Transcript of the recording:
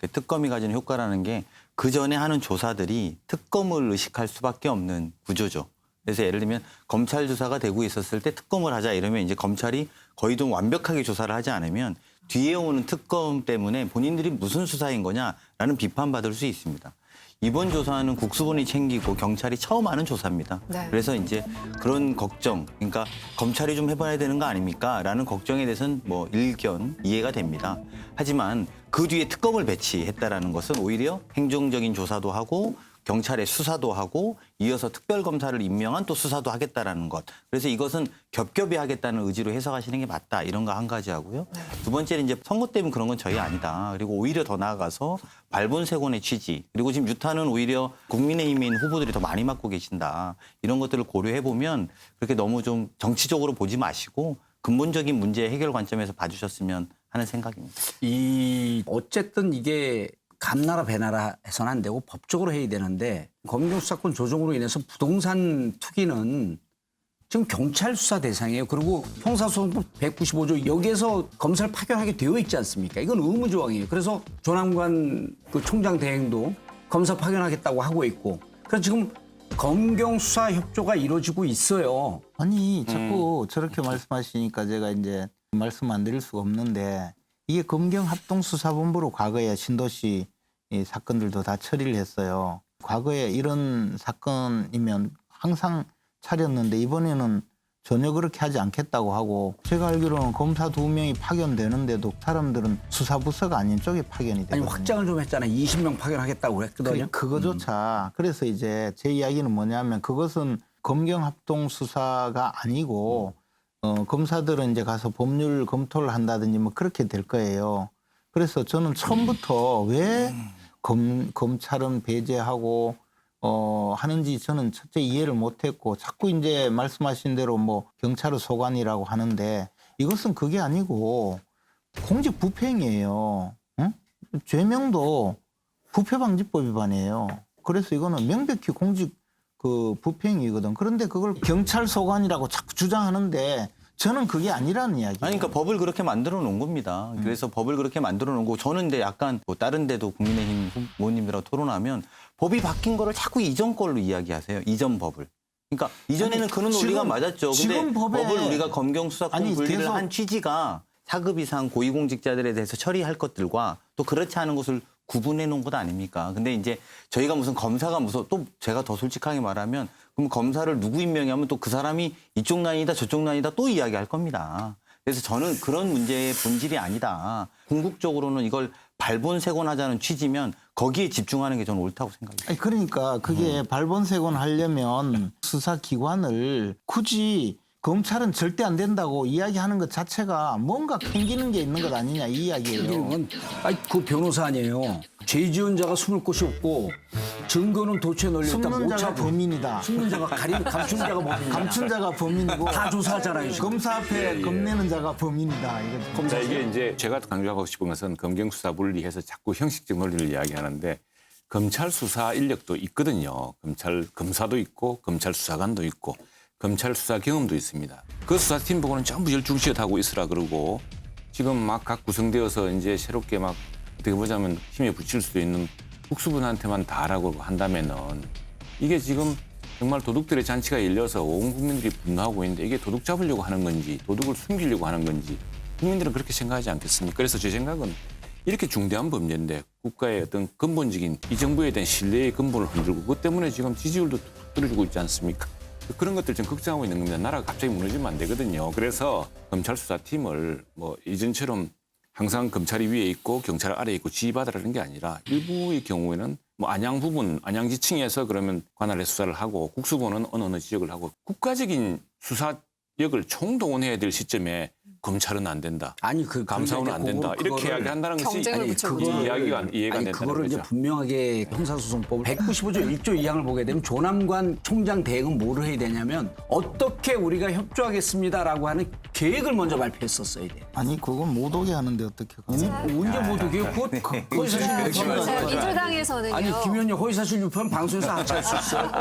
특검이 가지는 효과라는 게 그 전에 하는 조사들이 특검을 의식할 수밖에 없는 구조죠. 그래서 예를 들면 검찰 조사가 되고 있었을 때 특검을 하자 이러면 이제 검찰이 거의 좀 완벽하게 조사를 하지 않으면 뒤에 오는 특검 때문에 본인들이 무슨 수사인 거냐라는 비판받을 수 있습니다. 이번 조사는 국수본이 챙기고 경찰이 처음 하는 조사입니다. 네. 그래서 이제 그런 걱정, 그러니까 검찰이 좀 해봐야 되는 거 아닙니까? 라는 걱정에 대해서는 뭐 일견 이해가 됩니다. 하지만 그 뒤에 특검을 배치했다라는 것은 오히려 행정적인 조사도 하고 경찰의 수사도 하고 이어서 특별검사를 임명한 또 수사도 하겠다라는 것. 그래서 이것은 겹겹이 하겠다는 의지로 해석하시는 게 맞다. 이런 거 한 가지 하고요. 두 번째는 이제 선거 때문에 그런 건 저희 아니다. 그리고 오히려 더 나아가서 발본색원의 취지. 그리고 지금 유타는 오히려 국민의힘인 후보들이 더 많이 맡고 계신다. 이런 것들을 고려해 보면 그렇게 너무 좀 정치적으로 보지 마시고 근본적인 문제 해결 관점에서 봐주셨으면 하는 생각입니다. 어쨌든 이게 감나라 배나라 해서는 안 되고 법적으로 해야 되는데 검경 수사권 조정으로 인해서 부동산 투기는 지금 경찰 수사 대상이에요. 그리고 형사소송법 195조 여기에서 검사를 파견하게 되어 있지 않습니까? 이건 의무조항이에요. 그래서 조남관 그 총장 대행도 검사 파견하겠다고 하고 있고 그래서 지금 검경 수사 협조가 이루어지고 있어요. 아니 자꾸 저렇게 말씀하시니까 제가 이제 말씀 안 드릴 수가 없는데 이게 검경합동수사본부로 과거에 신도시 이 사건들도 다 처리를 했어요. 과거에 이런 사건이면 항상 차렸는데 이번에는 전혀 그렇게 하지 않겠다고 하고 제가 알기로는 검사 2명이 파견되는데도 사람들은 수사부서가 아닌 쪽에 파견이 되거든요. 아니 확장을 좀 했잖아요. 20명 파견하겠다고 그랬거든요. 그거조차 그래서 이제 제 이야기는 뭐냐면 그것은 검경합동수사가 아니고 검사들은 이제 가서 법률 검토를 한다든지 뭐 그렇게 될 거예요. 그래서 저는 처음부터 왜 검찰은 배제하고 하는지 저는 첫째 이해를 못했고 자꾸 이제 말씀하신 대로 뭐 경찰의 소관이라고 하는데 이것은 그게 아니고 공직 부패행위예요. 응? 죄명도 부패방지법 위반이에요. 그래서 이거는 명백히 공직 그 부패행위거든. 그런데 그걸 경찰 소관이라고 자꾸 주장하는데 저는 그게 아니라는 이야기예요. 아니, 그러니까 법을 그렇게 만들어 놓은 겁니다. 그래서 법을 그렇게 만들어 놓은 거고 저는 근데 약간 뭐 다른 데도 국민의힘 후보님들하고 토론하면 법이 바뀐 거를 자꾸 이전 걸로 이야기하세요. 이전 법을. 그러니까 이전에는 그런 논리가 맞았죠. 근데 지금 법을 우리가 검경수사권 분리를 계속 한 취지가 4급 이상 고위공직자들에 대해서 처리할 것들과 또 그렇지 않은 것을 구분해 놓은 것 아닙니까? 근데 이제 저희가 무슨 검사가 또 제가 더 솔직하게 말하면 그럼 검사를 누구 임명하면 또 그 사람이 이쪽 라인이다 저쪽 라인이다 또 이야기할 겁니다. 그래서 저는 그런 문제의 본질이 아니다. 궁극적으로는 이걸 발본색원하자는 취지면 거기에 집중하는 게 저는 옳다고 생각해요. 아니 그러니까 그게 발본색원 하려면 수사기관을 굳이 검찰은 절대 안 된다고 이야기하는 것 자체가 뭔가 캥기는 게 있는 것 아니냐 이 이야기예요. 이건 그 변호사 아니에요. 죄 지은 자가 숨을 곳이 없고 증거는 도처에 널려 있다. 숨는 못 자가 찾고. 범인이다. 숨는 자가 감춘 자가 범인이다. 감춘 자가 범인이고 다 조사하잖아요. 지금. 검사 앞에 겁내는 자가 범인이다. 이거죠. 자, 이게 이제 제가 강조하고 싶은 것은 검경수사 분리해서 자꾸 형식적 논리를 이야기하는데 검찰 수사 인력도 있거든요. 검사도 있고 검찰 수사관도 있고 검찰 수사 경험도 있습니다. 그 수사팀 보고는 전부 열중시에 하고 있으라 그러고 지금 막 각 구성되어서 이제 새롭게 막 어떻게 보자면 힘에 붙일 수도 있는 국수분한테만 다 하라고 한다면은 이게 지금 정말 도둑들의 잔치가 열려서 온 국민들이 분노하고 있는데 이게 도둑 잡으려고 하는 건지 도둑을 숨기려고 하는 건지 국민들은 그렇게 생각하지 않겠습니까? 그래서 제 생각은 이렇게 중대한 범죄인데 국가의 어떤 근본적인 이 정부에 대한 신뢰의 근본을 흔들고 그것 때문에 지금 지지율도 뚝 떨어지고 있지 않습니까? 그런 것들 좀 걱정하고 있는 겁니다. 나라가 갑자기 무너지면 안 되거든요. 그래서 검찰 수사팀을 뭐 이전처럼 항상 검찰이 위에 있고 경찰 아래에 있고 지휘받으라는 게 아니라 일부의 경우에는 뭐 안양지청에서 그러면 관할해 수사를 하고 국수본은 어느 지역을 하고 국가적인 수사력을 총동원해야 될 시점에 검찰은 안 된다. 아니 감사원은 안 된다. 이렇게 이야기한다는 것이 경쟁을 붙여보죠. 이해가 안 된다는 그거를 거죠. 이제 분명하게 형사소송법 195조 1조 2항을 보게 되면 조남관 총장 대행은 뭐를 해야 되냐면 어떻게 우리가 협조하겠습니다라고 하는 계획을 먼저 발표했었어야 돼. 아니 그건 못 오게 하는데 어떻게 언제 못 오게요? 허위사실 유포. 민주당에서는요. 아니 김현희 허위사실 유포는 방송에서 안 짤 수 있어요.